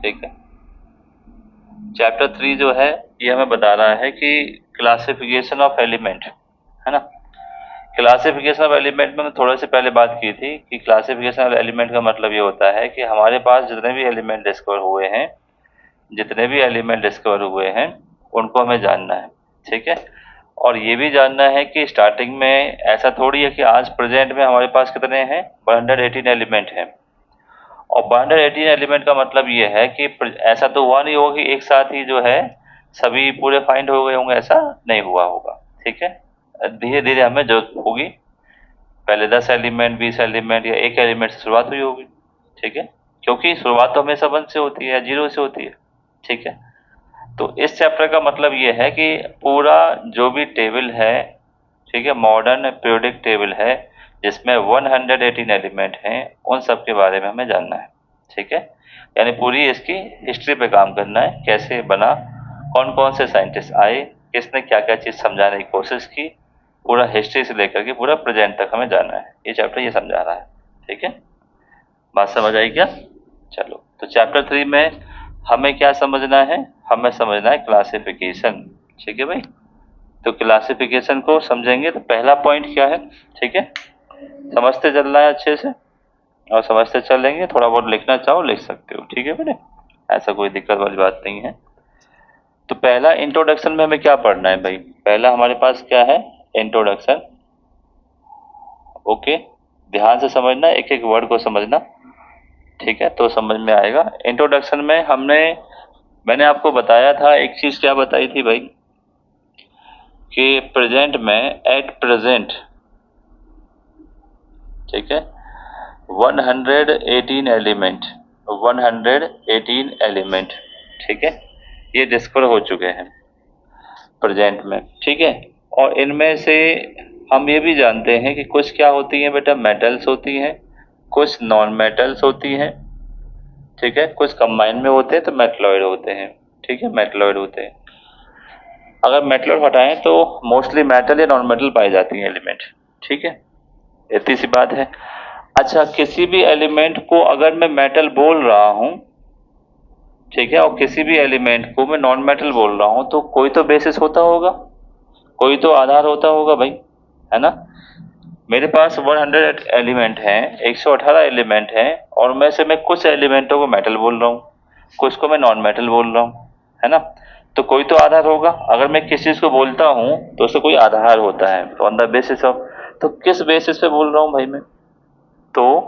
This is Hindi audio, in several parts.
ठीक है। चैप्टर 3 जो है ये हमें बता रहा है कि क्लासिफिकेशन ऑफ एलिमेंट, है ना। क्लासिफिकेशन ऑफ एलिमेंट में मैंने थोड़े से पहले बात की थी कि क्लासिफिकेशन ऑफ एलिमेंट का मतलब ये होता है कि हमारे पास जितने भी एलिमेंट डिस्कवर हुए हैं, उनको हमें जानना है, ठीक है। और ये भी जानना है कि स्टार्टिंग में ऐसा थोड़ी है कि आज प्रेजेंट में हमारे पास कितने हैं, 118 एलिमेंट हैं। और 118 एलिमेंट का मतलब ये है कि ऐसा तो हुआ नहीं होगा कि एक साथ ही जो है सभी पूरे फाइंड हो गए होंगे, ऐसा नहीं हुआ होगा, ठीक है। धीरे धीरे हमें जरूरत होगी, पहले 10 एलिमेंट, 20 एलिमेंट या एक एलिमेंट से शुरुआत हुई होगी, ठीक है। क्योंकि शुरुआत तो हमेशा 1 से होती है, 0 से होती है, ठीक है। तो इस चैप्टर का मतलब ये है कि पूरा जो भी टेबल है, ठीक है, मॉडर्न पीरियोडिक टेबल है जिसमें 118 एलिमेंट हैं, उन सब के बारे में हमें जानना है, ठीक है। यानी पूरी इसकी हिस्ट्री पे काम करना है, कैसे बना, कौन कौन से साइंटिस्ट आए, किसने क्या क्या चीज़ समझाने की कोशिश की, पूरा हिस्ट्री से लेकर के पूरा प्रेजेंट तक हमें जानना है। ये चैप्टर ये समझा रहा है, ठीक है। बात समझ आई क्या? चलो, तो चैप्टर 3 में हमें क्या समझना है, हमें समझना है क्लासिफिकेशन, ठीक है भाई। तो क्लासिफिकेशन को समझेंगे तो पहला पॉइंट क्या है, ठीक है, समझते चलना है अच्छे से, और समझते चलेंगे, थोड़ा बहुत लिखना चाहो लिख सकते हो, ठीक है बेटे, ऐसा कोई दिक्कत वाली बात नहीं है। तो पहला इंट्रोडक्शन में हमें क्या पढ़ना है भाई, पहला हमारे पास क्या है, इंट्रोडक्शन, ओके। ध्यान से समझना, एक एक वर्ड को समझना, ठीक है, तो समझ में आएगा। इंट्रोडक्शन में मैंने आपको बताया था एक चीज, क्या बताई थी भाई, कि प्रेजेंट में, एट प्रेजेंट, ठीक है, 118 एलिमेंट, 118 एलिमेंट, ठीक है, ये डिस्कवर हो चुके हैं प्रेजेंट में, ठीक है। और इनमें से हम ये भी जानते हैं कि कुछ क्या होती हैं बेटा, मेटल्स होती हैं, कुछ नॉन मेटल्स होती हैं, ठीक है, कुछ कंबाइन में होते हैं तो मेटलॉइड होते हैं, ठीक है, मेटलॉइड होते हैं। अगर मेटलॉइड हटाएं तो मोस्टली मेटल या नॉन मेटल पाई जाती हैं एलिमेंट, ठीक है, इतनी सी बात है। अच्छा, किसी भी एलिमेंट को अगर मैं मेटल बोल रहा हूं, ठीक है, और किसी भी एलिमेंट को मैं नॉन मेटल बोल रहा हूं, तो कोई तो बेसिस होता होगा, कोई तो आधार होता होगा भाई, है ना। मेरे पास 100 एलिमेंट हैं, 118 एलिमेंट हैं, और मैं से मैं कुछ एलिमेंटों को मेटल बोल रहा हूँ, कुछ को मैं नॉन मेटल बोल रहा हूँ, है ना। तो कोई तो आधार होगा, अगर मैं किसी चीज को बोलता हूँ तो उससे कोई आधार होता है, तो ऑन द बेसिस ऑफ, तो किस बेसिस पे बोल रहा हूँ भाई मैं, तो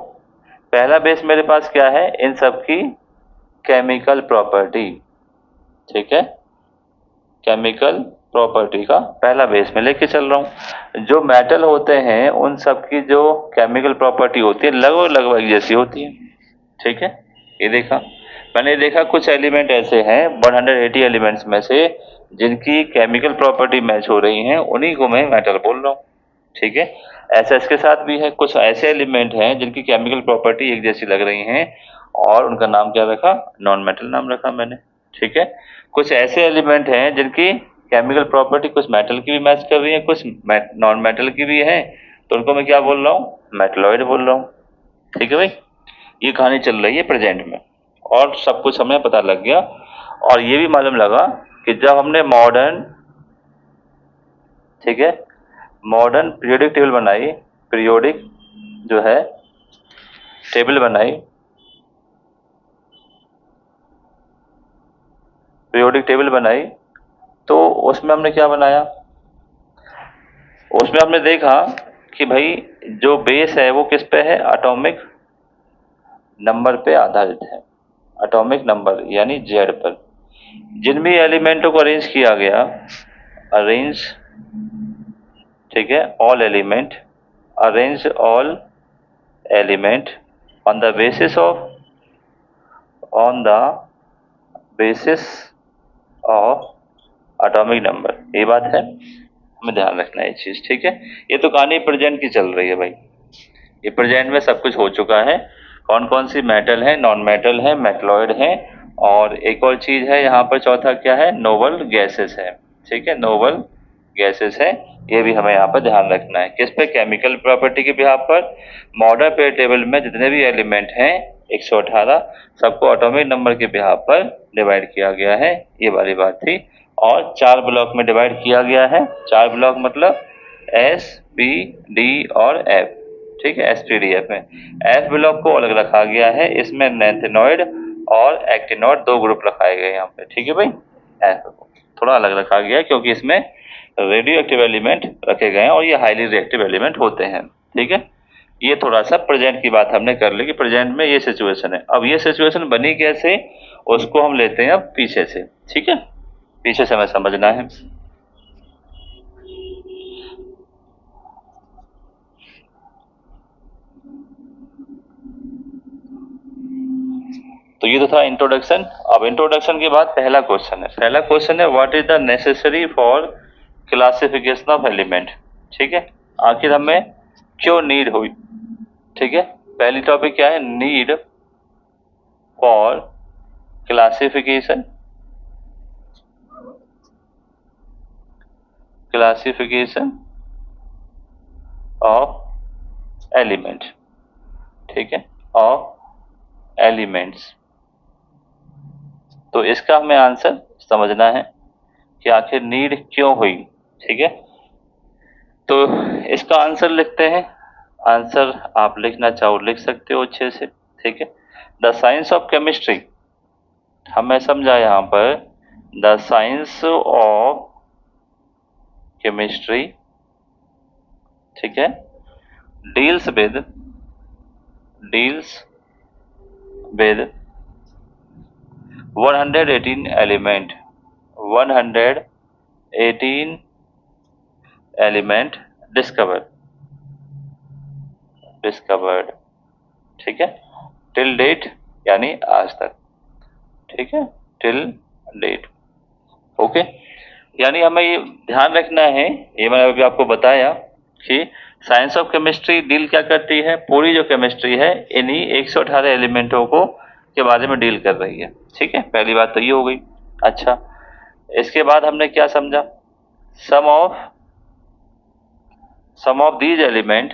पहला बेस मेरे पास क्या है, इन सब की केमिकल प्रॉपर्टी, ठीक है, केमिकल प्रॉपर्टी का पहला बेस में लेके चल रहा हूँ। जो मेटल होते हैं उन सब की जो केमिकल प्रॉपर्टी होती है लगभग लगभग एक जैसी होती है, ठीक है। ये देखा, मैंने देखा कुछ एलिमेंट ऐसे हैं 180 एलिमेंट्स में से जिनकी केमिकल प्रॉपर्टी मैच हो रही हैं, उन्हीं को मैं मेटल बोल रहा हूँ, ठीक है। ऐसा इसके साथ भी है, कुछ ऐसे एलिमेंट हैं जिनकी केमिकल प्रॉपर्टी एक जैसी लग रही हैं और उनका नाम क्या रखा, नॉन मेटल नाम रखा मैंने, ठीक है। कुछ ऐसे एलिमेंट हैं जिनकी केमिकल प्रॉपर्टी कुछ मेटल की भी मैच कर रही है, कुछ नॉन मेटल की भी है, तो उनको मैं क्या बोल रहा हूँ, मेटलॉइड बोल रहा हूँ, ठीक है भाई। ये कहानी चल रही है प्रेजेंट में, और सब कुछ हमें पता लग गया। और ये भी मालूम लगा कि जब हमने मॉडर्न, ठीक है, मॉडर्न पीरियोडिक टेबल बनाई, पीरियोडिक जो है टेबल बनाई, पीरियोडिक टेबल बनाई, तो उसमें हमने क्या बनाया, उसमें हमने देखा कि भाई जो बेस है वो किस पे है, एटॉमिक नंबर पे आधारित है, एटॉमिक नंबर यानी जेड पर। जिन भी एलिमेंटों को अरेंज किया गया, अरेंज, ठीक है, all element, arrange all element on the basis of, on the basis of atomic number, ये बात है, हमें ध्यान रखना है ये चीज, ठीक है। ये तो कहानी प्रेजेंट की चल रही है भाई, ये प्रेजेंट में सब कुछ हो चुका है, कौन कौन सी मेटल है, नॉन मेटल है, मेटलॉइड है, और एक और चीज है यहाँ पर, चौथा क्या है, नोबल गैसेस है, ठीक है, नोबल गैसेस है, ये भी हमें यहाँ पर ध्यान रखना है, किस पे, केमिकल प्रॉपर्टी के बिहाफ पर। मॉडर्न पीरियड टेबल में जितने भी एलिमेंट हैं 118 सबको एटॉमिक नंबर के बिहाफ पर डिवाइड किया गया है, ये वाली बात थी। और 4 ब्लॉक में डिवाइड किया गया है। 4 ब्लॉक मतलब एस, पी, डी और एफ, ठीक है, एसपीडीएफ में। एफ ब्लॉक को अलग रखा गया है, इसमें लैंथेनॉइड और एक्टिनॉइड 2 ग्रुप रखाए गए यहाँ पे, ठीक है भाई। एफ को थोड़ा अलग रखा गया है क्योंकि इसमें रेडियो एक्टिव एलिमेंट रखे गए हैं और ये हाईली रिएक्टिव एलिमेंट होते हैं, ठीक है। ये थोड़ा सा प्रेजेंट की बात हमने कर ली कि प्रेजेंट में ये सिचुएशन है। अब ये सिचुएशन बनी कैसे, उसको हम लेते हैं अब पीछे से, ठीक है। पीछे से हमें समझना है। तो ये तो था इंट्रोडक्शन। अब इंट्रोडक्शन के बाद पहला क्वेश्चन है। पहला क्वेश्चन है what is the necessary for classification of element, ठीक है। आखिर हमें क्यों नीड हुई, ठीक है। पहली टॉपिक क्या है, need for classification of element, ठीक है, ऑफ एलिमेंट्स। तो इसका हमें आंसर समझना है कि आखिर नीड क्यों हुई, ठीक है। तो इसका आंसर लिखते हैं। आंसर आप लिखना चाहो लिख सकते हो अच्छे से, ठीक है। द साइंस ऑफ केमिस्ट्री, हमें समझा यहाँ पर द साइंस ऑफ केमिस्ट्री, ठीक है, deals with 118 element, 118 element discovered, ठीक है, टिल डेट यानी आज तक, ठीक है, टिल डेट, ओके। यानी हमें ये ध्यान रखना है, ये मैंने अभी आपको बताया कि साइंस ऑफ केमिस्ट्री डील क्या करती है, पूरी जो केमिस्ट्री है इन्हीं 118 एलिमेंटों को के बारे में डील कर रही है, ठीक है। पहली बात तो ये हो गई। अच्छा, इसके बाद हमने क्या समझा, some of these element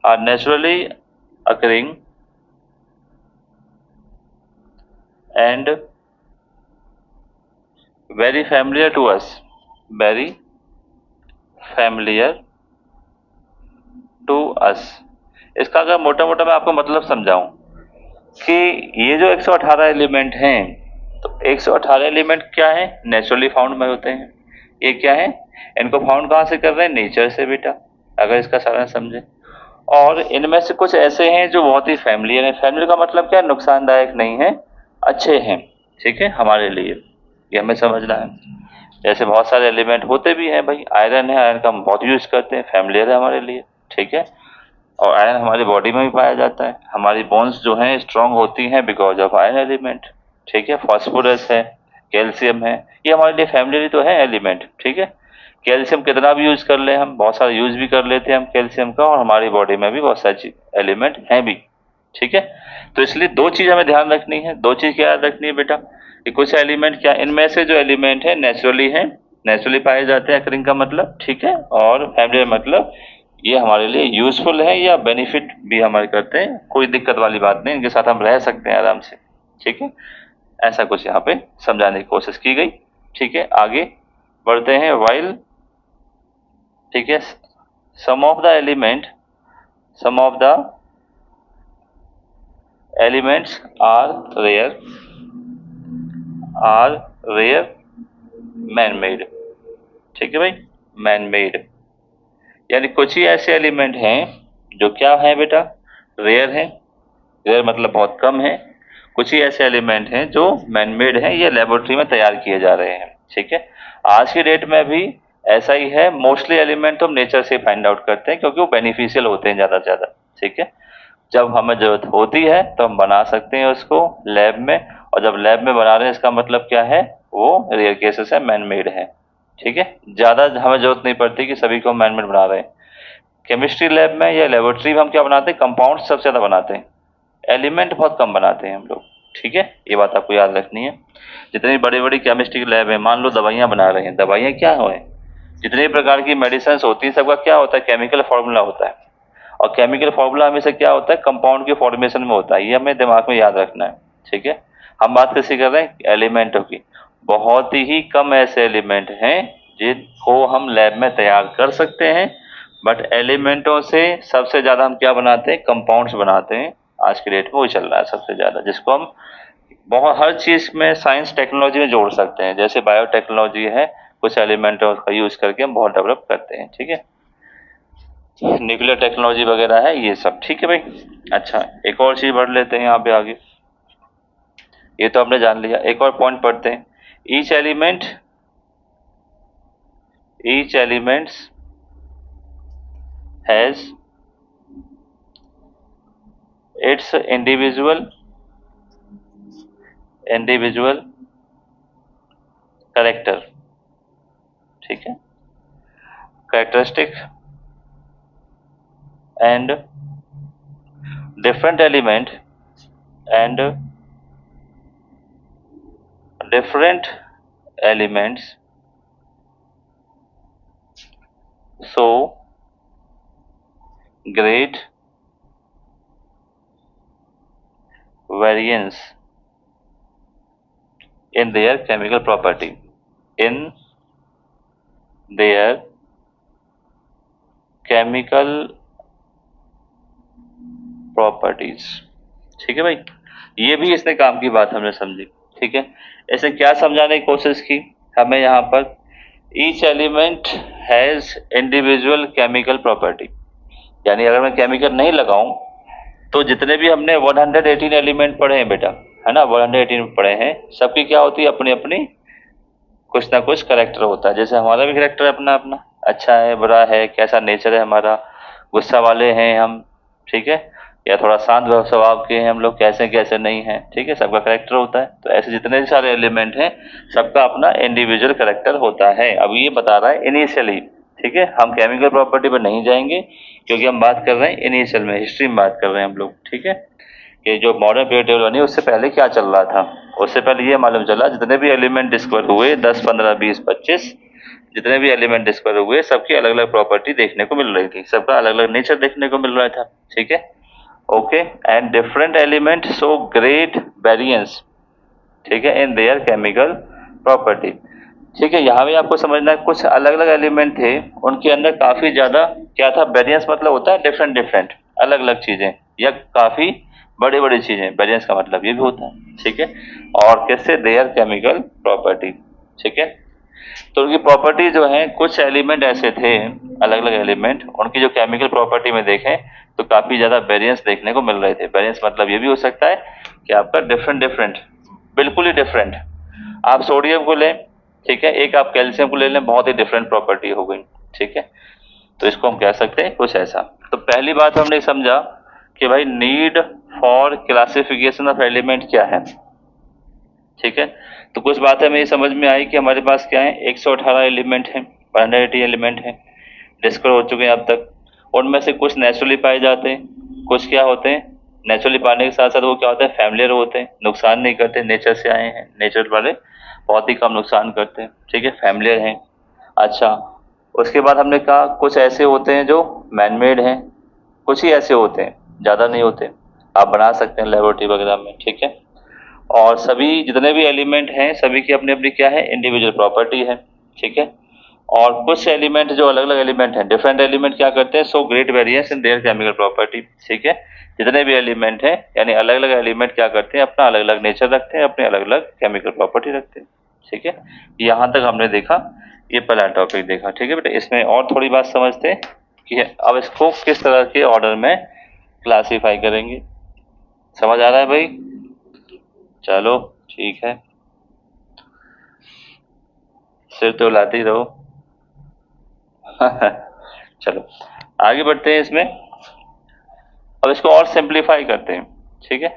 are naturally occurring and very familiar to us, इसका अगर मोटा मोटा मैं आपको मतलब समझाऊं कि ये जो 118 एलिमेंट हैं, तो 118 एलिमेंट क्या है, नेचुरली फाउंड में होते हैं। ये क्या है, इनको फाउंड कहाँ से कर रहे हैं, नेचर से बेटा, अगर इसका सारांश समझे। और इनमें से कुछ ऐसे हैं जो बहुत ही फैमिलियर हैं। फैमिलियर का मतलब क्या है, नुकसानदायक नहीं है, अच्छे हैं, ठीक है, हमारे लिए, ये हमें समझना है। जैसे बहुत सारे एलिमेंट होते भी हैं भाई, आयरन है, आयरन का हम बहुत यूज करते हैं, फैमिलियर है हमारे लिए, ठीक है। और आयरन हमारी बॉडी में भी पाया जाता है, हमारी बोन्स जो हैं स्ट्रांग होती हैं बिकॉज ऑफ आयरन एलिमेंट, ठीक है। फास्फोरस है, कैल्शियम है, ये हमारे लिए फैमिली तो है एलिमेंट, ठीक है। कैल्शियम कितना भी यूज कर ले हम, बहुत सारा यूज भी कर लेते हैं हम कैल्शियम का, और हमारी बॉडी में भी बहुत सारी एलिमेंट हैं भी, ठीक है। तो इसलिए दो चीज हमें ध्यान रखनी है। दो चीज क्या याद रखनी है बेटा, कि कुछ एलिमेंट क्या, इनमें से जो एलिमेंट है नेचुरली पाए जाते हैं, अकरिंग का मतलब, ठीक है, और फैमिली मतलब ये हमारे लिए यूजफुल है या बेनिफिट भी हमारे करते हैं, कोई दिक्कत वाली बात नहीं, इनके साथ हम रह सकते हैं आराम से, ठीक है। ऐसा कुछ यहाँ पे समझाने की कोशिश की गई, ठीक है। आगे बढ़ते हैं। वाइल, ठीक है, some of the elements are rare man made, ठीक है भाई, मैन मेड, यानी कुछ ही ऐसे एलिमेंट हैं जो क्या है बेटा, रेयर हैं। रेयर मतलब बहुत कम है। कुछ ही ऐसे एलिमेंट हैं जो मैन मेड हैं, ये लेबोरेटरी में तैयार किए जा रहे हैं, ठीक है। आज की डेट में भी ऐसा ही है। मोस्टली एलिमेंट तो हम नेचर से फाइंड आउट करते हैं क्योंकि वो बेनिफिशियल होते हैं ज़्यादा से ज़्यादा, ठीक है। जब हमें जरूरत होती है तो हम बना सकते हैं उसको लैब में, और जब लैब में बना रहे हैं इसका मतलब क्या है, वो रेयर केसेस है, मैन मेड है, ठीक है। ज़्यादा हमें जरूरत नहीं पड़ती कि सभी को मैन मेड बना रहे हैं। केमिस्ट्री लैब में या लेबोरेटरी में हम क्या बनाते हैं, कंपाउंड सबसे ज़्यादा बनाते हैं, एलिमेंट बहुत कम बनाते हैं हम लोग, ठीक है, ये बात आपको याद रखनी है। जितनी बड़ी बड़ी केमिस्ट्री की लैब है, मान लो दवाइयाँ बना रहे हैं, दवाइयाँ क्या है, जितने प्रकार की मेडिसिन होती हैं सबका क्या होता है, केमिकल फार्मूला होता है। और केमिकल फार्मूला हमेशा क्या होता है, कंपाउंड के फॉर्मेशन में होता है, ये हमें दिमाग में याद रखना है। ठीक है, हम बात कैसे कर रहे हैं, एलिमेंटों की। बहुत ही कम ऐसे एलिमेंट हैं जिनको हम लैब में तैयार कर सकते हैं, बट एलिमेंटों से सबसे ज्यादा हम क्या बनाते हैं, कंपाउंड्स बनाते हैं। आज के डेट में वो चल रहा है सबसे ज्यादा, जिसको हम बहुत हर चीज में साइंस टेक्नोलॉजी में जोड़ सकते हैं। जैसे बायोटेक्नोलॉजी है, कुछ एलिमेंटों का यूज करके हम बहुत डेवलप करते हैं। ठीक है, न्यूक्लियर टेक्नोलॉजी वगैरह है ये सब। ठीक है भाई, अच्छा एक और चीज पढ़ लेते हैं यहाँ पे आगे। ये तो आपने जान लिया, एक और पॉइंट पढ़ते हैं। Each element has its individual character. ठीक है, characteristic and different element and different elements show great variance in their chemical property, in their chemical properties। ठीक है भाई, ये भी इसने काम की बात हमने समझी। ठीक है, इसने क्या समझाने की कोशिश की हमें यहाँ पर, each element has individual chemical property. यानी अगर मैं केमिकल नहीं लगाऊं तो जितने भी हमने 118 एलिमेंट पढ़े हैं बेटा, है ना, 118 पढ़े हैं, सबकी क्या होती है, अपनी अपनी कुछ ना कुछ करेक्टर होता है। जैसे हमारा भी करेक्टर अपना अपना, अच्छा है, बुरा है, कैसा नेचर है हमारा, गुस्सा वाले हैं हम, ठीक है, या थोड़ा शांत स्वभाव के हैं हम लोग, कैसे कैसे नहीं हैं। ठीक है, सबका करेक्टर होता है। तो ऐसे जितने भी सारे एलिमेंट हैं सबका अपना इंडिविजुअल करेक्टर होता है। अब ये बता रहा है इनिशियली। ठीक है, हम केमिकल प्रॉपर्टी पर नहीं जाएंगे क्योंकि हम बात कर रहे हैं इनिशियल में, हिस्ट्री में बात कर रहे हैं हम लोग। ठीक है, कि जो मॉडर्न पीरियड टेबल बनी उससे पहले क्या चल रहा था। उससे पहले ये मालूम चला जितने भी एलिमेंट डिस्कवर हुए 10, 15, 20, 25 जितने भी एलिमेंट डिस्कवर हुए सबकी अलग अलग प्रॉपर्टी देखने को मिल रही थी, सबका अलग अलग नेचर देखने को मिल रहा था। ठीक है, okay, and different element show great variance, ठीक है, इन देयर केमिकल प्रॉपर्टी। ठीक है, यहाँ भी आपको समझना है, कुछ अलग अलग एलिमेंट थे, उनके अंदर काफी ज्यादा क्या था, वेरिएंस मतलब होता है डिफरेंट डिफरेंट, अलग अलग चीजें, या काफी बड़ी बड़ी चीजें, वेरिएंस का मतलब ये भी होता है। ठीक है, और कैसे, देयर केमिकल प्रॉपर्टी। ठीक है, तो उनकी प्रॉपर्टी जो है, कुछ एलिमेंट ऐसे थे, अलग अलग एलिमेंट, उनकी जो केमिकल प्रॉपर्टी में देखें तो काफी ज्यादा वेरिएंस देखने को मिल रहे थे। वेरिएंस मतलब ये भी हो सकता है कि आपका डिफरेंट डिफरेंट, बिल्कुल ही डिफरेंट। आप सोडियम को लें, ठीक है, एक आप कैल्शियम को ले लें, बहुत ही डिफरेंट प्रॉपर्टी हो गई। ठीक है, तो इसको हम कह सकते हैं कुछ ऐसा। तो पहली बात हमने समझा कि भाई need for classification of element क्या है। ठीक है, तो कुछ बातें हमें ये समझ में आई कि हमारे पास क्या है, 118 एलिमेंट हैं, 180 एलिमेंट हैं, डिस्कवर हो चुके हैं अब तक। उनमें से कुछ नेचुरली पाए जाते हैं, कुछ क्या होते हैं, नेचुरली पाने के साथ साथ वो क्या होते हैं, फैमिलियर होते हैं, नुकसान नहीं करते, नेचर से आए हैं, नेचर वाले बहुत ही कम नुकसान करते हैं। ठीक है, फैमिलियर हैं। अच्छा, उसके बाद हमने कहा कुछ ऐसे होते हैं जो मैनमेड हैं, कुछ ही ऐसे होते हैं, ज़्यादा नहीं होते, आप बना सकते हैं लेबोरेटरी वगैरह में। ठीक है, और सभी जितने भी एलिमेंट हैं सभी की अपनी अपनी क्या है, इंडिविजुअल प्रॉपर्टी है। ठीक है, और कुछ एलिमेंट जो अलग अलग एलिमेंट हैं, डिफरेंट एलिमेंट क्या करते हैं, so great variance in their chemical property. ठीक है, जितने भी एलिमेंट हैं यानी अलग अलग एलिमेंट क्या करते हैं, अपना अलग अलग नेचर रखते हैं, अपने अलग अलग केमिकल प्रॉपर्टी रखते हैं। ठीक है, यहाँ तक हमने देखा, ये पहला टॉपिक देखा। ठीक है बेटा, इसमें और थोड़ी बात समझते हैं कि अब इसको किस तरह के ऑर्डर में क्लासीफाई करेंगे। समझ आ रहा है भाई? चलो ठीक है, सिर तो लाते ही रहो। चलो आगे बढ़ते हैं इसमें। अब इसको और सिंप्लीफाई करते हैं। ठीक है,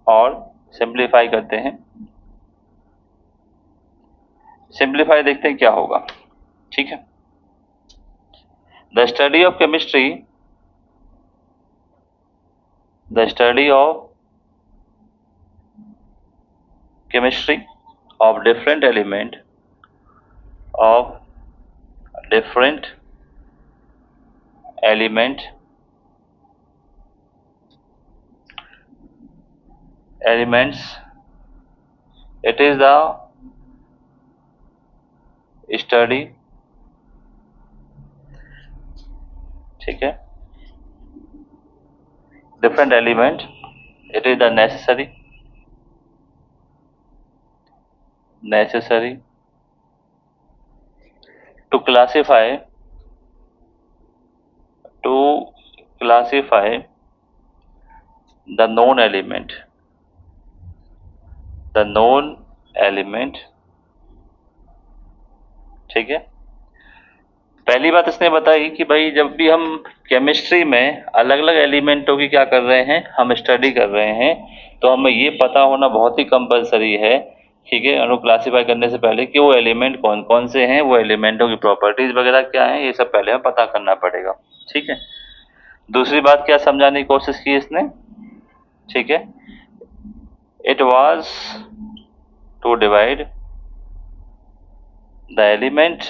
और सिंप्लीफाई करते हैं, सिंप्लीफाई देखते हैं क्या होगा। ठीक है, the study of chemistry, the study of chemistry of different element of different element elements. It is the study, ठीक है, different element. It is the necessary to classify the known element, ठीक है। पहली बात इसने बताई कि भाई जब भी हम केमिस्ट्री में अलग अलग एलिमेंटों की क्या कर रहे हैं, हम स्टडी कर रहे हैं, तो हमें ये पता होना बहुत ही कंपलसरी है, ठीक है, उनको क्लासीफाई करने से पहले कि वो एलिमेंट कौन कौन से हैं, वो एलिमेंटों की प्रॉपर्टीज वगैरह क्या हैं, ये सब पहले हमें पता करना पड़ेगा, ठीक है। दूसरी बात क्या समझाने की कोशिश की इसने, ठीक है, it was to divide the element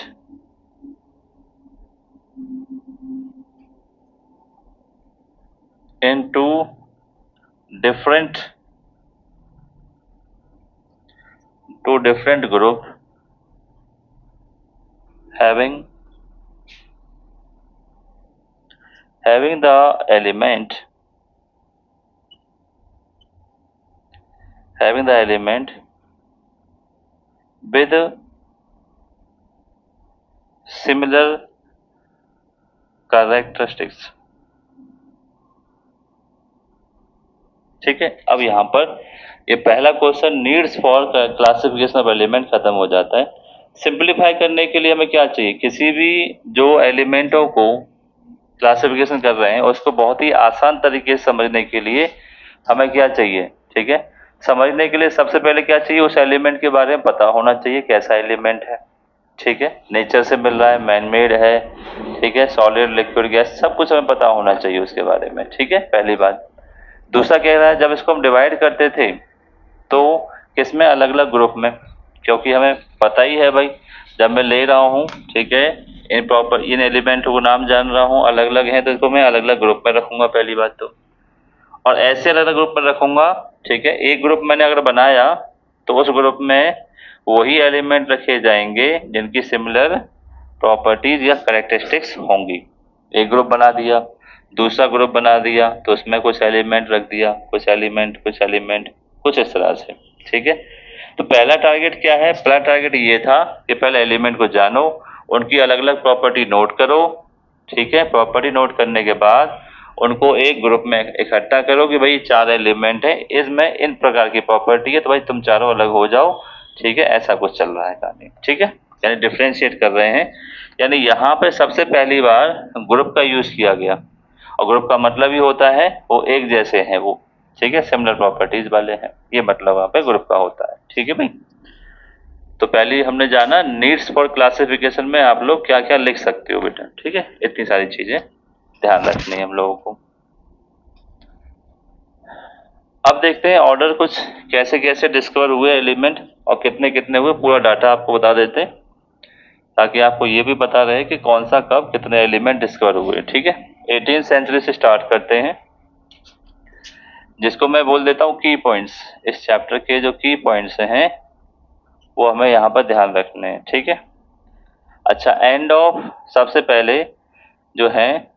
into different group having the element with similar characteristics, ठीक है। अब यहाँ पर ये पहला question needs for classification of element खत्म हो जाता है। सिंप्लीफाई करने के लिए हमें क्या चाहिए, किसी भी जो एलिमेंटों को क्लासिफिकेशन कर रहे हैं उसको बहुत ही आसान तरीके से समझने के लिए हमें क्या चाहिए, ठीक है, समझने के लिए सबसे पहले क्या चाहिए, उस एलिमेंट के बारे में पता होना चाहिए, कैसा एलिमेंट है, ठीक है, नेचर से मिल रहा है, मैन मेड है, ठीक है, सॉलिड लिक्विड गैस, सब कुछ हमें पता होना चाहिए उसके बारे में, ठीक है, पहली बात। दूसरा कह रहा है जब इसको हम डिवाइड करते थे तो किसमें, अलग अलग ग्रुप में, क्योंकि हमें पता ही है भाई जब मैं ले रहा हूँ, ठीक है, इन एलिमेंटों को नाम जान रहा हूँ, अलग अलग हैं, तो इसको मैं अलग अलग ग्रुप में रखूंगा पहली बात तो, और ऐसे अलग अलग ग्रुप में रखूंगा, ठीक है। एक ग्रुप मैंने अगर बनाया तो उस ग्रुप में वही एलिमेंट रखे जाएंगे जिनकी सिमिलर प्रॉपर्टीज या कैरेक्टरिस्टिक्स होंगी। एक ग्रुप बना दिया, दूसरा ग्रुप बना दिया, तो उसमें कुछ एलिमेंट रख दिया, कुछ एलिमेंट कुछ इस तरह से, ठीक है। तो पहला टारगेट क्या है, पहला टारगेट ये था कि पहले एलिमेंट को जानो, उनकी अलग अलग प्रॉपर्टी नोट करो, ठीक है, प्रॉपर्टी नोट करने के बाद उनको एक ग्रुप में इकट्ठा करो कि भाई 4 एलिमेंट है, इसमें इन प्रकार की प्रॉपर्टी है, तो भाई तुम चारों अलग हो जाओ, ठीक है, ऐसा कुछ चल रहा है कहानी, ठीक है, यानी डिफ्रेंशिएट कर रहे हैं, यानी यहाँ पे सबसे पहली बार ग्रुप का यूज किया गया, और ग्रुप का मतलब ही होता है वो एक जैसे हैं वो, ठीक है, सिमिलर प्रॉपर्टीज वाले हैं, ये मतलब वहाँ पे ग्रुप का होता है, ठीक है भाई। तो पहले हमने जाना नीड्स फॉर क्लासिफिकेशन में आप लोग क्या क्या लिख सकते हो बेटा, ठीक है, इतनी सारी चीजें ध्यान रखनी है हम लोगों को। अब देखते हैं ऑर्डर कुछ कैसे कैसे डिस्कवर हुए एलिमेंट और कितने कितने हुए, पूरा डाटा आपको बता देते हैं ताकि आपको ये भी पता रहे कि कौन सा कब कितने एलिमेंट डिस्कवर हुए, ठीक है। 18th सेंचुरी से स्टार्ट करते हैं, जिसको मैं बोल देता हूँ की पॉइंट्स, इस चैप्टर के जो की पॉइंट्स हैं वो हमें यहाँ पर ध्यान रखने हैं, ठीक है। अच्छा, एंड ऑफ, सबसे पहले जो है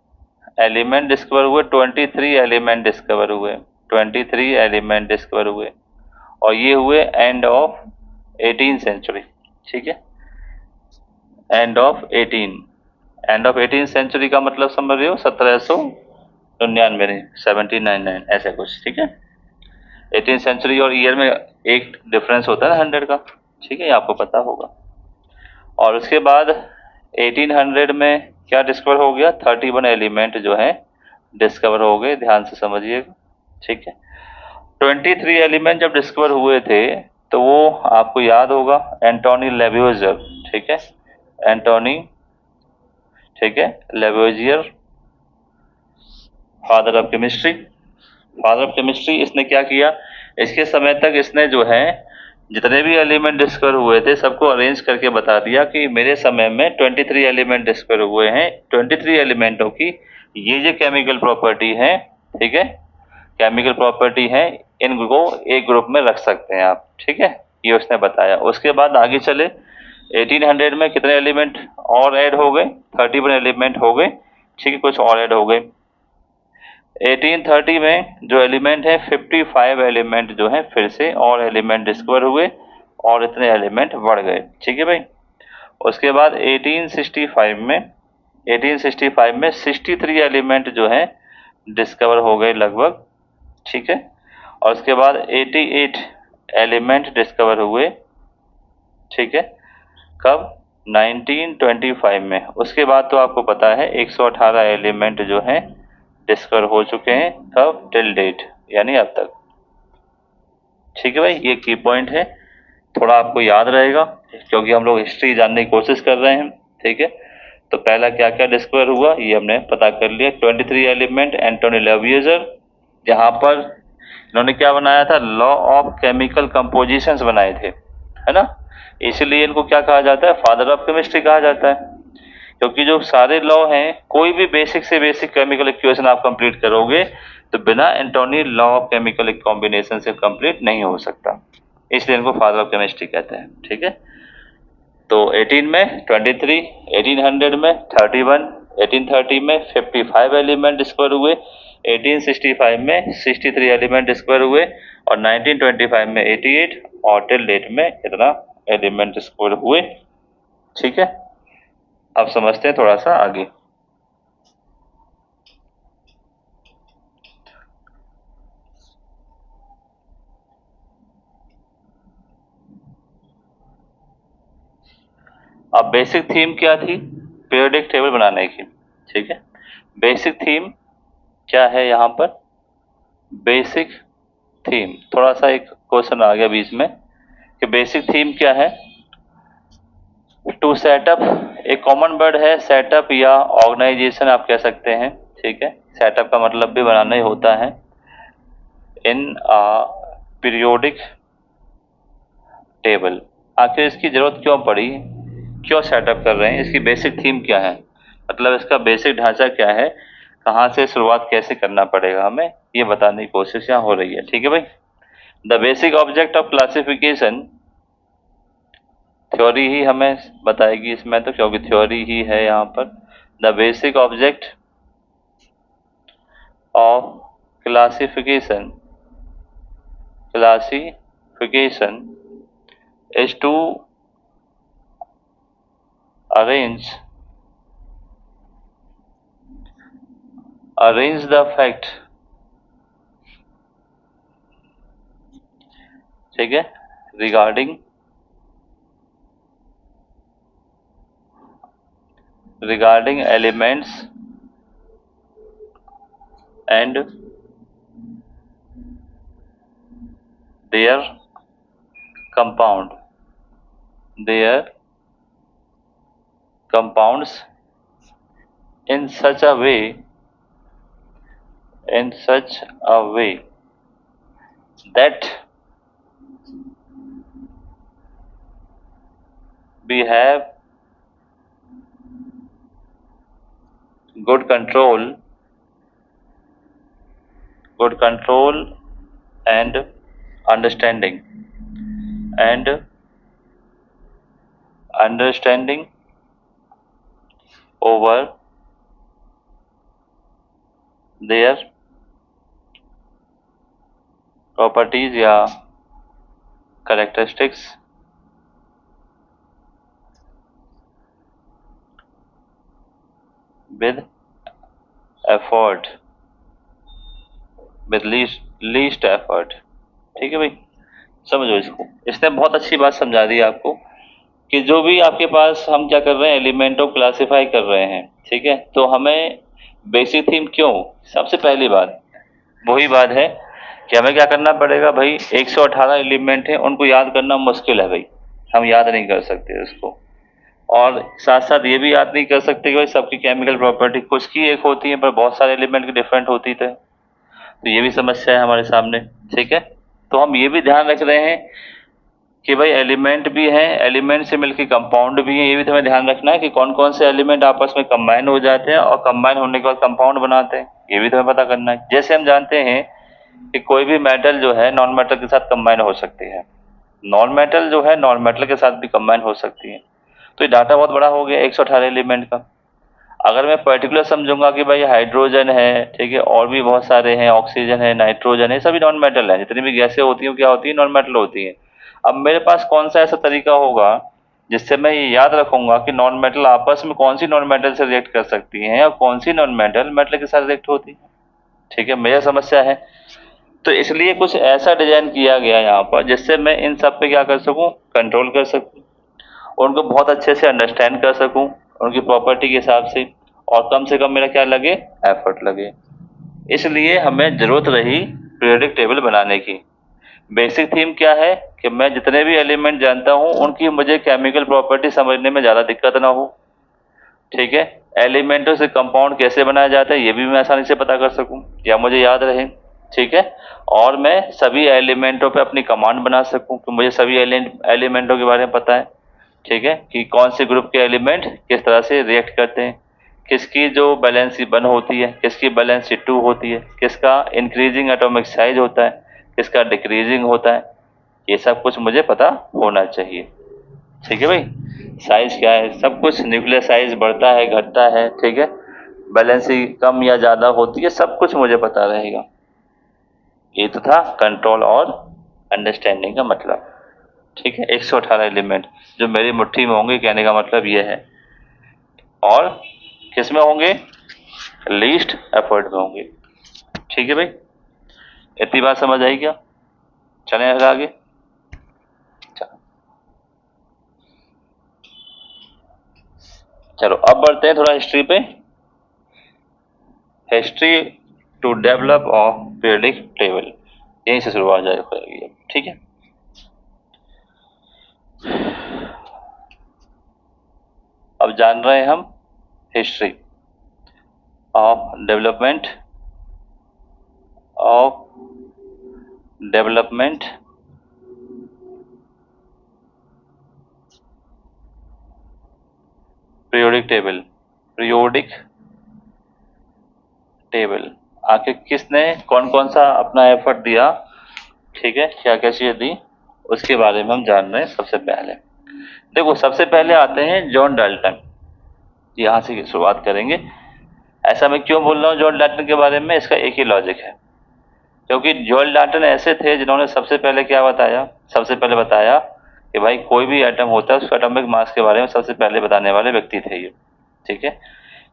एलिमेंट डिस्कवर हुए, 23 एलिमेंट डिस्कवर हुए, 23 एलिमेंट डिस्कवर हुए, और ये हुए एंड ऑफ 18th सेंचुरी, ठीक है, एंड ऑफ 18th सेंचुरी का मतलब समझ रहे हो, 1799, 1799 ऐसे कुछ, ठीक है। 18th सेंचुरी और ईयर में एक डिफरेंस होता है 100 का, ठीक है, ये आपको पता होगा। और उसके बाद 1800 में क्या डिस्कवर हो गया, 31 एलिमेंट जो है डिस्कवर हो गए, ध्यान से समझिएगा, ठीक है। 23 एलिमेंट जब डिस्कवर हुए थे तो वो आपको याद होगा एंटोनी लेवोइजर, ठीक है, एंटोनी, ठीक है, लेवोइजर, फादर ऑफ केमिस्ट्री, इसने क्या किया, इसके समय तक इसने जो है जितने भी एलिमेंट डिस्कवर हुए थे सबको अरेंज करके बता दिया कि मेरे समय में 23 एलिमेंट डिस्कवर हुए हैं। 23 एलिमेंटों की ये केमिकल प्रॉपर्टी है, ठीक है, केमिकल प्रॉपर्टी है, इनको एक ग्रुप में रख सकते हैं आप, ठीक है, ये उसने बताया। उसके बाद आगे चले, 1800 में कितने एलिमेंट और ऐड हो गए, 31 एलिमेंट हो गए, ठीक है, कुछ और ऐड हो गए। 1830 में जो एलिमेंट है 55 एलिमेंट जो है फिर से और एलिमेंट डिस्कवर हुए और इतने एलिमेंट बढ़ गए, ठीक है भाई। उसके बाद 1865 में 63 एलिमेंट जो है डिस्कवर हो गए लगभग, ठीक है। और उसके बाद 88 एलिमेंट डिस्कवर हुए, ठीक है, कब, 1925 में। उसके बाद तो आपको पता है 118 एलिमेंट जो हैं डिस्कवर हो चुके हैं, कब, टिल डेट, यानी अब तक, ठीक है भाई। ये की पॉइंट है, थोड़ा आपको याद रहेगा क्योंकि हम लोग हिस्ट्री जानने की कोशिश कर रहे हैं, ठीक है। तो पहला क्या क्या डिस्कवर हुआ ये हमने पता कर लिया, 23 एलिमेंट एंटोनी लेविएजर, जहां पर इन्होंने क्या बनाया था, लॉ ऑफ केमिकल कंपोजिशंस बनाए थे, है ना, इसीलिए इनको क्या कहा जाता है, फादर ऑफ केमिस्ट्री कहा जाता है। क्योंकि जो सारे लॉ हैं, कोई भी बेसिक से बेसिक केमिकल इक्वेशन आप कंप्लीट करोगे तो बिना Antoine law of chemical combination से कंप्लीट नहीं हो सकता, इसलिए इनको फादर ऑफ केमिस्ट्री कहते हैं, ठीक है। तो 18 में 23, 1800 में 31, 1830 में 55 एलिमेंट डिस्कवर हुए, 1865 में 63 एलिमेंट डिस्कवर हुए और 1925 में 88 और टिल डेट में इतना एलिमेंट डिस्कवर हुए, ठीक है। अब समझते हैं थोड़ा सा आगे। अब बेसिक थीम क्या थी, पीरियोडिक टेबल बनाने की, ठीक है। बेसिक थीम क्या है यहाँ पर, बेसिक थीम, थोड़ा सा एक क्वेश्चन आ गया बीच में कि बेसिक थीम क्या है, टू सेटअप, एक कॉमन वर्ड है सेटअप या ऑर्गेनाइजेशन आप कह सकते हैं, ठीक है। सेटअप का मतलब भी बनाना ही होता है, इन पीरियोडिक टेबल। आखिर इसकी जरूरत क्यों पड़ी, क्यों सेटअप कर रहे हैं, इसकी बेसिक थीम क्या है, मतलब इसका बेसिक ढांचा क्या है, कहाँ से शुरुआत कैसे करना पड़ेगा हमें, ये बताने की कोशिश यहाँ हो रही है, ठीक है भाई। The basic object of classification, theory ही हमें बताएगी इसमें तो, क्योंकि थ्योरी ही है यहाँ पर। The basic object of classification is to arrange the fact, ठीक है, regarding elements and their compounds in such a way that we have good control and understanding over their properties या characteristics with least effort, ठीक है भाई। समझो इसको, इसने बहुत अच्छी बात समझा दी आपको कि जो भी आपके पास हम क्या कर रहे हैं, एलिमेंटों को क्लासिफाई कर रहे हैं, ठीक है। तो हमें बेसिक थीम क्यों, सबसे पहली बात वही बात है कि हमें क्या करना पड़ेगा भाई, 118 एलिमेंट है, उनको याद करना मुश्किल है भाई, हम याद नहीं कर सकते उसको। और साथ साथ ये भी याद नहीं कर सकते कि भाई सबकी केमिकल प्रॉपर्टी कुछ की एक होती है पर बहुत सारे एलिमेंट की डिफरेंट होती थे, तो ये भी समस्या है हमारे सामने, ठीक है। तो हम ये भी ध्यान रख रहे हैं कि भाई एलिमेंट भी हैं, एलिमेंट से मिलकर कंपाउंड भी हैं। ये भी तुम्हें ध्यान रखना है कि कौन कौन से एलिमेंट आपस में कंबाइन हो जाते हैं और कंबाइन होने के बाद कंपाउंड बनाते हैं, ये भी तुम्हें पता करना है। जैसे हम जानते हैं कि कोई भी मेटल जो है नॉन मेटल के साथ कंबाइन हो सकती है, नॉन मेटल जो है नॉन मेटल के साथ भी कंबाइन हो सकती है। तो ये डाटा बहुत बड़ा हो गया 118 एलिमेंट का। अगर मैं पर्टिकुलर समझूंगा कि भाई हाइड्रोजन है, ठीक है, और भी बहुत सारे हैं, ऑक्सीजन है, नाइट्रोजन है, सभी नॉन मेटल है, जितनी भी गैसें होती हैं क्या होती है, नॉन मेटल होती है। अब मेरे पास कौन सा ऐसा तरीका होगा जिससे मैं ये याद रखूंगा कि नॉन मेटल आपस में कौन सी नॉन मेटल से रिएक्ट कर सकती हैं और कौन सी नॉन मेटल मेटल के साथ रिएक्ट होती है। ठीक है, मेरा समस्या है। तो इसलिए कुछ ऐसा डिजाइन किया गया यहाँ पर जिससे मैं इन सब पे क्या कर सकूं, कंट्रोल कर सकूं, उनको बहुत अच्छे से अंडरस्टैंड कर सकूं उनकी प्रॉपर्टी के हिसाब से, और कम से कम मेरा क्या लगे, एफर्ट लगे। इसलिए हमें जरूरत रही पीरियोडिक टेबल बनाने की। बेसिक थीम क्या है कि मैं जितने भी एलिमेंट जानता हूं उनकी मुझे केमिकल प्रॉपर्टी समझने में ज़्यादा दिक्कत ना हो। ठीक है, एलिमेंटों से कंपाउंड कैसे बनाया जाता है ये भी मैं आसानी से पता कर सकूं या मुझे याद रहे। ठीक है, और मैं सभी एलिमेंटों पे अपनी कमांड बना सकूं कि मुझे सभी एलिमेंटों के बारे में पता है। ठीक है, कि कौन से ग्रुप के एलिमेंट किस तरह से रिएक्ट करते हैं, किसकी जो बैलेंसी 1 होती है, किसकी बैलेंसी 2 होती है, किसका इंक्रीजिंग एटॉमिक साइज होता है, किसका डिक्रीजिंग होता है, ये सब कुछ मुझे पता होना चाहिए। ठीक है भाई, साइज क्या है, सब कुछ, न्यूक्लियर साइज बढ़ता है घटता है, ठीक है, बैलेंसी कम या ज़्यादा होती है, सब कुछ मुझे पता रहेगा। ये तो था कंट्रोल और अंडरस्टैंडिंग का मतलब। ठीक है, 118 एलिमेंट जो मेरी मुट्ठी में होंगे, कहने का मतलब ये है, और किस में होंगे, लीस्ट एफर्ट में होंगे। ठीक है भाई, इतनी बात समझ आई क्या? चलें आगे। चलो अब बढ़ते हैं थोड़ा हिस्ट्री पे। History to develop of periodic table, यहीं से शुरुआत जारी होगी। ठीक है, अब जान रहे हैं हम history of development periodic table आखिर किसने कौन कौन सा अपना एफर्ट दिया, ठीक है, क्या क्या चीजें दी, उसके बारे में हम जान रहे हैं। सबसे पहले देखो, सबसे पहले आते हैं जॉन डाल्टन, यहाँ से शुरुआत करेंगे। ऐसा मैं क्यों बोल रहा हूँ जॉन डाल्टन के बारे में, इसका एक ही लॉजिक है, क्योंकि जॉन डाल्टन ऐसे थे जिन्होंने सबसे पहले क्या बताया, सबसे पहले बताया कि भाई कोई भी एटम होता है उसके एटॉमिक मास के बारे में सबसे पहले बताने वाले व्यक्ति थे ये। ठीक है,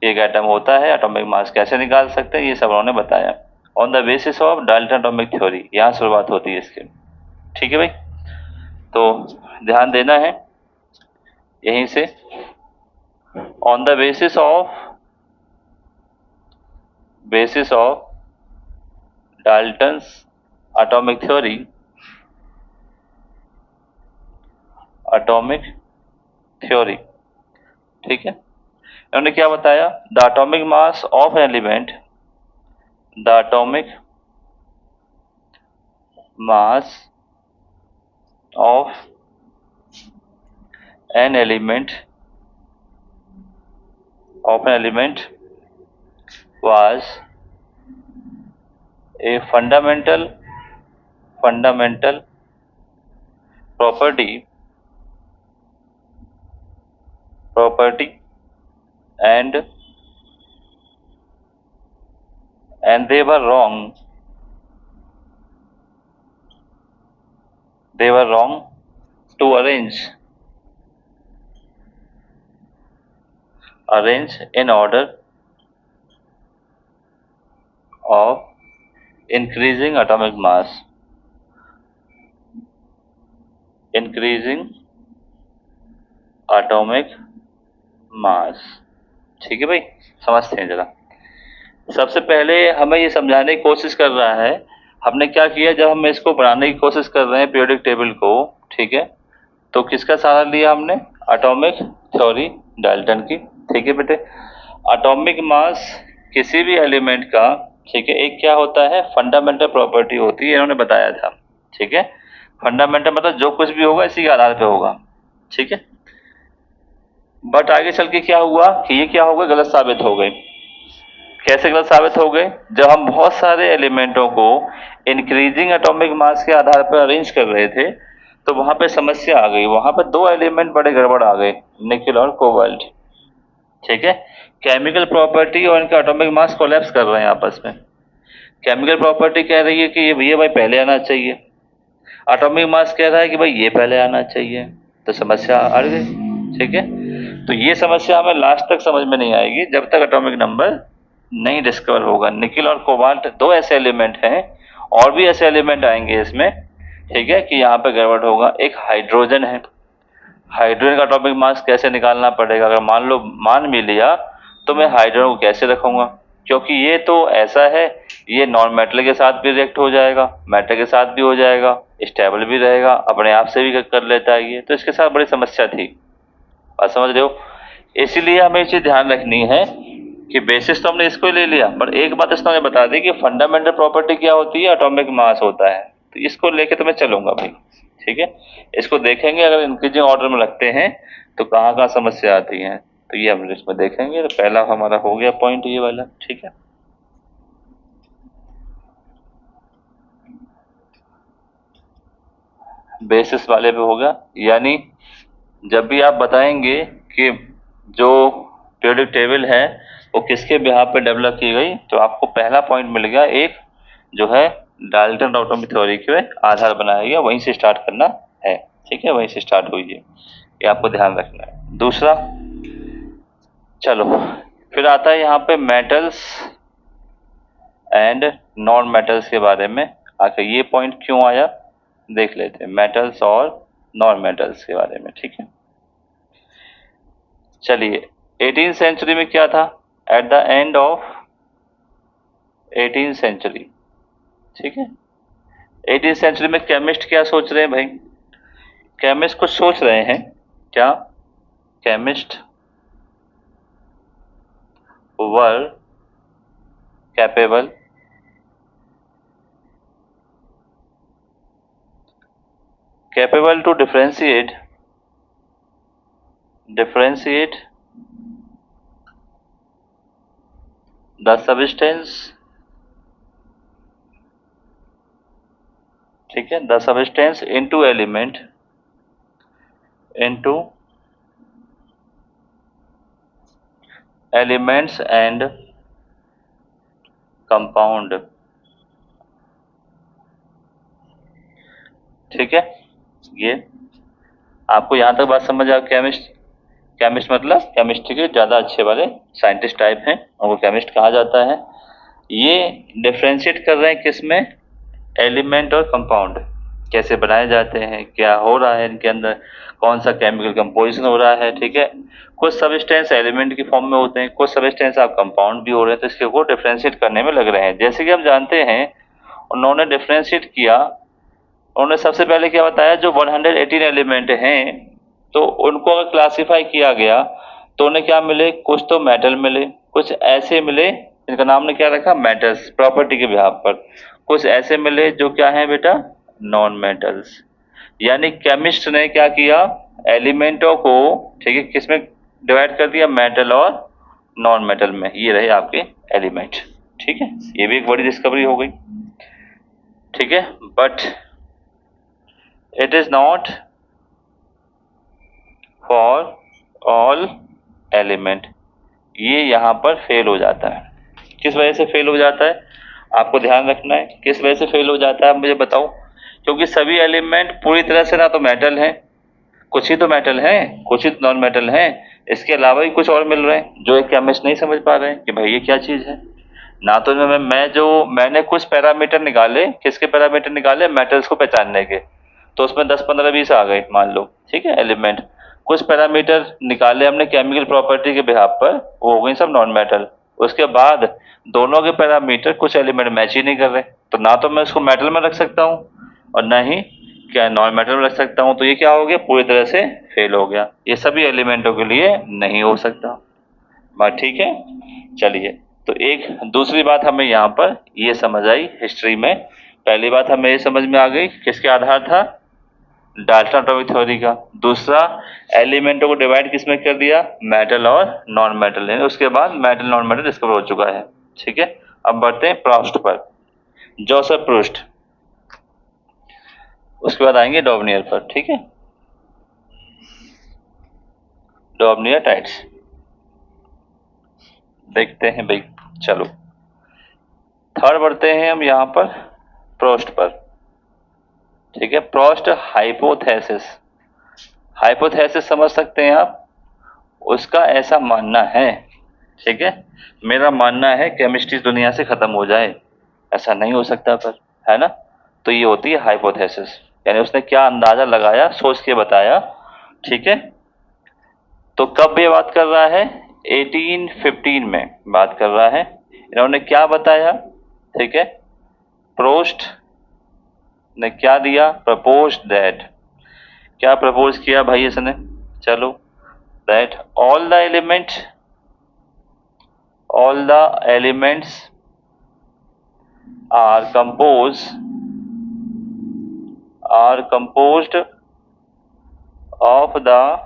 एक एटम होता है, एटॉमिक मास कैसे निकाल सकते हैं, ये सब उन्होंने बताया on the basis of Dalton atomic theory. यहाँ शुरुआत होती है इसकी। ठीक है भाई, तो ध्यान देना है यहीं से, on the basis of Dalton's atomic theory, ठीक है, उन्होंने क्या बताया, the atomic mass of element, the atomic mass of an element was a fundamental property and they were wrong to arrange in order of increasing atomic mass, ठीक है भाई, समझते हैं जरा। सबसे पहले हमें ये समझाने की कोशिश कर रहा है, हमने क्या किया जब हम इसको बनाने की कोशिश कर रहे हैं पीरियोडिक टेबल को, ठीक है, तो किसका सहारा लिया हमने, एटॉमिक थ्योरी डाल्टन की। ठीक है बेटे, एटॉमिक मास किसी भी एलिमेंट का, ठीक है, एक क्या होता है, फंडामेंटल प्रॉपर्टी होती है, इन्होंने बताया था। ठीक है, फंडामेंटल मतलब जो कुछ भी होगा इसी के आधार पे होगा, ठीक है। बट आगे चल के क्या हुआ कि ये क्या हो गए, गलत साबित हो गए। कैसे गलत साबित हो गए? जब हम बहुत सारे एलिमेंटों को इंक्रीजिंग एटॉमिक मास के आधार पर अरेंज कर रहे थे तो वहां पे समस्या आ गई, वहां पर दो एलिमेंट बड़े गड़बड़ आ गए, निकेल और कोबाल्ट, ठीक है। केमिकल प्रॉपर्टी और इनका एटॉमिक मास कोलैप्स कर रहे हैं आपस में। केमिकल प्रॉपर्टी कह रही है कि ये भाई पहले आना चाहिए, एटॉमिक मास कह रहा है कि भाई ये पहले आना चाहिए, तो समस्या अड़ गई, ठीक है। तो ये समस्या हमें लास्ट तक समझ में नहीं आएगी जब तक एटॉमिक नंबर नहीं डिस्कवर होगा। निकेल और कोबाल्ट दो ऐसे एलिमेंट हैं, और भी ऐसे एलिमेंट आएंगे इसमें, ठीक है, कि यहाँ पे गड़बड़ होगा। एक हाइड्रोजन है, हाइड्रोजन का एटॉमिक मास कैसे निकालना पड़ेगा, अगर मान भी लिया तो मैं हाइड्रोजन को कैसे रखूंगा, क्योंकि ये तो ऐसा है, ये नॉन मेटल के साथ भी रिएक्ट हो जाएगा, मेटल के साथ भी हो जाएगा, स्टेबल भी रहेगा, अपने आप से भी कर लेता है ये, तो इसके साथ बड़ी समस्या थी। बात समझ रहे हो? इसीलिए हमें ये चीज ध्यान रखनी है कि बेसिस तो हमने इसको ही ले लिया, पर एक बात इसमें हमें बता दी कि फंडामेंटल प्रॉपर्टी क्या होती है, एटॉमिक मास होता है, तो इसको लेके तो मैं चलूंगा भाई, ठीक है। इसको देखेंगे अगर इंक्रीजिंग ऑर्डर में रखते हैं तो कहाँ कहाँ समस्या आती है, तो ये हम इसमें देखेंगे। तो पहला हमारा हो गया पॉइंट ये वाला, ठीक है। बेसिस वाले पे होगा, यानी जब भी आप बताएंगे कि जो पीरियोडिक टेबल है वो किसके बिहाफ पे डेवलप की गई, तो आपको पहला पॉइंट मिल गया एक, जो है डाल्टन एटॉमिक थ्योरी के आधार बनाया गया, वहीं से स्टार्ट करना है, ठीक है, वहीं से स्टार्ट हुई है, ये आपको ध्यान रखना है। दूसरा, चलो फिर आता है यहाँ पे मेटल्स एंड नॉन मेटल्स के बारे में। आखिर ये पॉइंट क्यों आया देख लेते हैं, मेटल्स और नॉन मेटल्स के बारे में, ठीक है। चलिए 18th सेंचुरी में क्या था, at the end of 18th century, ठीक है। 18th सेंचुरी में केमिस्ट क्या सोच रहे हैं भाई, केमिस्ट कुछ सोच रहे हैं क्या, chemist were capable to differentiate the substance, ठीक है, the substance into elements and compound, ठीक है। ये आपको यहां तक बात समझ आ, केमिस्ट मतलब केमिस्ट्री के ज़्यादा अच्छे वाले साइंटिस्ट टाइप हैं, उनको केमिस्ट कहा जाता है। ये डिफ्रेंशिएट कर रहे हैं किसमें, एलिमेंट और कंपाउंड, कैसे बनाए जाते हैं, क्या हो रहा है इनके अंदर, कौन सा केमिकल कंपोजिशन हो रहा है, ठीक है। कुछ सबस्टेंस एलिमेंट की फॉर्म में होते हैं, कुछ सबस्टेंस आप कंपाउंड भी हो रहे हैं, तो इसके को डिफ्रेंशिएट करने में लग रहे हैं। जैसे कि हम जानते हैं उन्होंने डिफ्रेंशिएट किया, उन्होंने सबसे पहले क्या बताया, जो 118 एलिमेंट हैं तो उनको अगर क्लासिफाई किया गया तो उन्हें क्या मिले, कुछ तो मेटल मिले, कुछ ऐसे मिले जिनका नाम ने क्या रखा, मेटल्स, प्रॉपर्टी के बिहाफ पर, कुछ ऐसे मिले जो क्या है बेटा, नॉन मेटल्स। यानी केमिस्ट ने क्या किया, एलिमेंटों को, ठीक है, किसमें डिवाइड कर दिया, मेटल और नॉन मेटल में, ये रहे आपके एलिमेंट, ठीक है। ये भी एक बड़ी डिस्कवरी हो गई, ठीक है। But it is not for all element, ये यहाँ पर फेल हो जाता है। किस वजह से फेल हो जाता है, आपको ध्यान रखना है, किस वजह से फेल हो जाता है, मुझे बताओ। क्योंकि सभी एलिमेंट पूरी तरह से ना तो मेटल हैं, कुछ ही तो मेटल हैं, कुछ ही नॉन मेटल हैं, इसके अलावा भी कुछ और मिल रहे हैं जो एक केमिस्ट नहीं समझ पा रहे हैं कि भाई ये क्या चीज है। ना तो मैंने कुछ पैरामीटर निकाले, किसके पैरामीटर निकाले, मेटल्स को पहचानने के, तो उसमें 10 15 20 आ गए मान लो, ठीक है, एलिमेंट। कुछ पैरामीटर निकाले हमने केमिकल प्रॉपर्टी के बिहाफ पर, वो हो गई सब नॉन मेटल। उसके बाद दोनों के पैरामीटर कुछ एलिमेंट मैच ही नहीं कर रहे, तो ना तो मैं उसको मेटल में रख सकता हूँ और ना ही क्या नॉन मेटल में रख सकता हूँ, तो ये क्या हो गया, पूरी तरह से फेल हो गया। ये सभी एलिमेंटों के लिए नहीं हो सकता, बात ठीक है। चलिए, तो एक दूसरी बात हमें यहाँ पर ये समझ आई हिस्ट्री में। पहली बात हमें ये समझ में आ गई, किसके आधार था, डाल्टन एटॉमिक थ्योरी का। दूसरा, एलिमेंटों को डिवाइड किस में कर दिया, मेटल और नॉन मेटल, उसके बाद मेटल नॉन मेटल डिस्कवर हो चुका है। ठीक है, अब बढ़ते हैं प्रोस्ट पर, जोसेफ प्रूस्ट, उसके बाद आएंगे डॉर्नियर पर। ठीक है, डॉर्नियर टाइट्स देखते हैं भाई। चलो थर्ड बढ़ते हैं हम यहाँ पर प्रोस्ट पर। ठीक है, प्रोस्ट हाइपोथेसिस, हाइपोथेसिस समझ सकते हैं आप, उसका ऐसा मानना है, ठीक है, मेरा मानना है केमिस्ट्री दुनिया से खत्म हो जाए, ऐसा नहीं हो सकता पर, है ना। तो ये होती है हाइपोथेसिस, यानी उसने क्या अंदाजा लगाया, सोच के बताया। ठीक है, तो कब ये बात कर रहा है, 1815 में बात कर रहा है। इन्होंने क्या बताया, ठीक है, प्रोस्ट ने क्या दिया, प्रपोज दैट, क्या प्रपोज किया भाई इसने, चलो, that all the elements are composed of the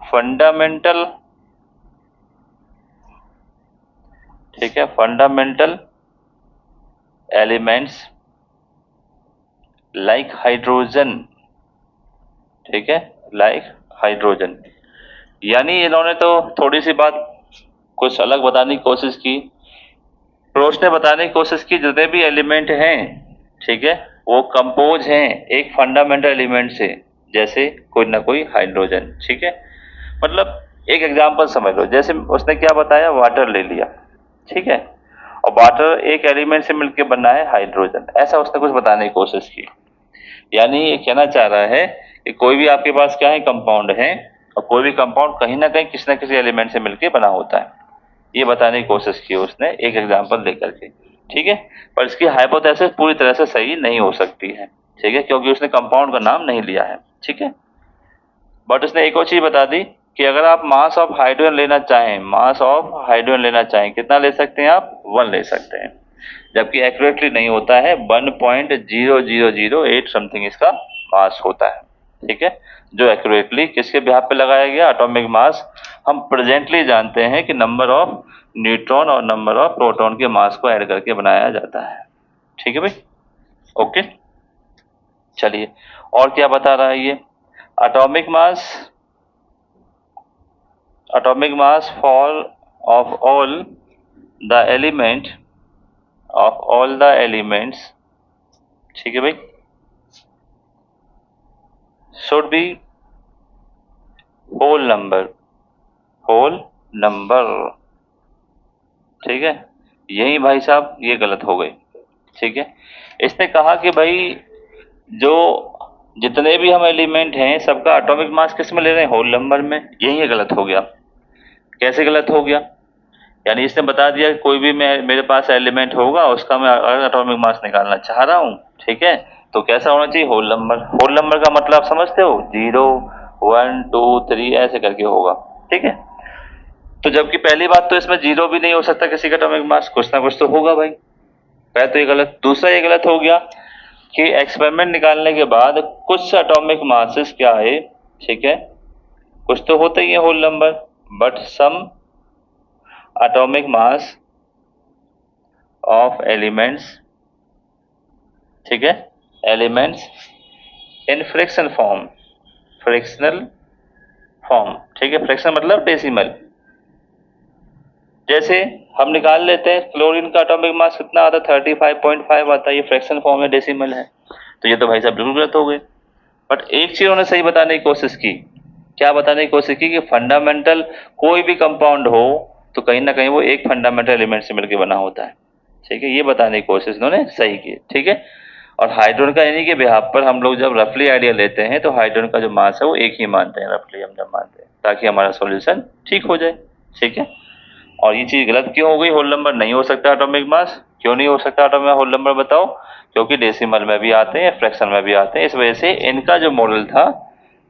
fundamental, ठीक है, फंडामेंटल एलिमेंट्स लाइक हाइड्रोजन, ठीक है, लाइक हाइड्रोजन। यानी इन्होंने तो थोड़ी सी बात कुछ अलग बताने की कोशिश की। प्रोस्ट ने बताने की कोशिश की जितने भी एलिमेंट हैं, ठीक है, वो कंपोज हैं एक फंडामेंटल एलिमेंट से, जैसे कोई ना कोई हाइड्रोजन। ठीक है, मतलब एक एग्जांपल समझ लो, जैसे उसने क्या बताया, वाटर ले लिया, ठीक है, और वाटर एक एलिमेंट से मिलकर बना है हाइड्रोजन, ऐसा उसने कुछ बताने की कोशिश की। यानी ये कहना चाह रहा है कि कोई भी आपके पास क्या है, कंपाउंड है, और कोई भी कंपाउंड कहीं ना कहीं किसी न किसी एलिमेंट से मिलकर बना होता है, ये बताने की कोशिश की उसने एक एग्जांपल देकर के। ठीक है, पर इसकी हाइपोथेसिस पूरी तरह से सही नहीं हो सकती है, ठीक है, क्योंकि उसने कंपाउंड का नाम नहीं लिया है। ठीक है, बट उसने एक और चीज बता दी कि अगर आप मास ऑफ हाइड्रोजन लेना चाहें, मास ऑफ हाइड्रोजन लेना चाहें, कितना ले सकते हैं आप, 1 ले सकते हैं, जबकि एक्यूरेटली नहीं होता है, 1.0008 समथिंग इसका मास होता है। ठीक है, जो एक्यूरेटली किसके बिहाफ पे लगाया गया, एटॉमिक मास। हम प्रेजेंटली जानते हैं कि नंबर ऑफ न्यूट्रॉन और नंबर ऑफ प्रोटॉन के मास को ऐड करके बनाया जाता है। ठीक है भाई, ओके, चलिए और क्या बता रहा है ये, atomic mass fall of all the elements, ठीक है भाई, शुड बी होल नंबर, ठीक है, यही भाई साहब ये गलत हो गई। ठीक है, इसने कहा कि भाई जो जितने भी हम एलिमेंट हैं सबका एटॉमिक मास किस में ले रहे हैं, होल नंबर में, यही गलत हो गया। कैसे गलत हो गया, यानी इसने बता दिया कि कोई भी मेरे पास एलिमेंट होगा उसका मैं अगर एटॉमिक मास निकालना चाह रहा हूँ, ठीक है, तो कैसा होना चाहिए, होल नंबर। होल नंबर का मतलब आप समझते हो, 0 1 2 3 ऐसे करके होगा। ठीक है, तो जबकि पहली बात तो इसमें 0 भी नहीं हो सकता किसी का एटॉमिक मास, कुछ ना कुछ तो होगा भाई, पहले तो ये गलत। दूसरा ये गलत हो गया कि एक्सपेरिमेंट निकालने के बाद कुछ एटॉमिक मासेस क्या है, ठीक है, कुछ तो होते ही है whole number, but some atomic mass of elements, ठीक है, एलिमेंट्स इन फ्रैक्शनल फॉर्म, ठीक है, फ्रैक्शन मतलब डेसिमल। जैसे हम निकाल लेते हैं क्लोरीन का एटॉमिक मास कितना आता है, 35.5 आता है, ये फ्रैक्शन फॉर्म में डेसिमल है, तो ये तो भाई साहब बिल्कुल गलत हो गए। बट एक चीज उन्होंने सही बताने की कोशिश की, क्या बताने की कोशिश की कि फंडामेंटल कोई भी कंपाउंड हो तो कहीं ना कहीं वो एक फंडामेंटल एलिमेंट से मिलकर बना होता है। ठीक है, ये बताने की कोशिश उन्होंने सही की। ठीक है, और हाइड्रोजन का इन्हीं के बिहाफ पर हम लोग जब रफली आइडिया लेते हैं तो हाइड्रोजन का जो मास है वो एक ही मानते हैं, रफली हम जब मानते हैं, ताकि हमारा सॉल्यूशन ठीक हो जाए। ठीक है, और ये चीज गलत क्यों हो गई, होल नंबर नहीं हो सकता एटॉमिक मास, क्यों नहीं हो सकता एटॉमिक होल नंबर बताओ, क्योंकि डेसिमल में भी आते हैं, फ्रैक्शन में भी आते हैं, इस वजह से इनका जो मॉडल था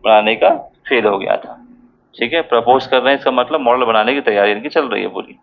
बनाने का फेल हो गया था। ठीक है, प्रपोज कर रहे हैं, इसका मतलब मॉडल बनाने की तैयारी इनकी चल रही है पूरी।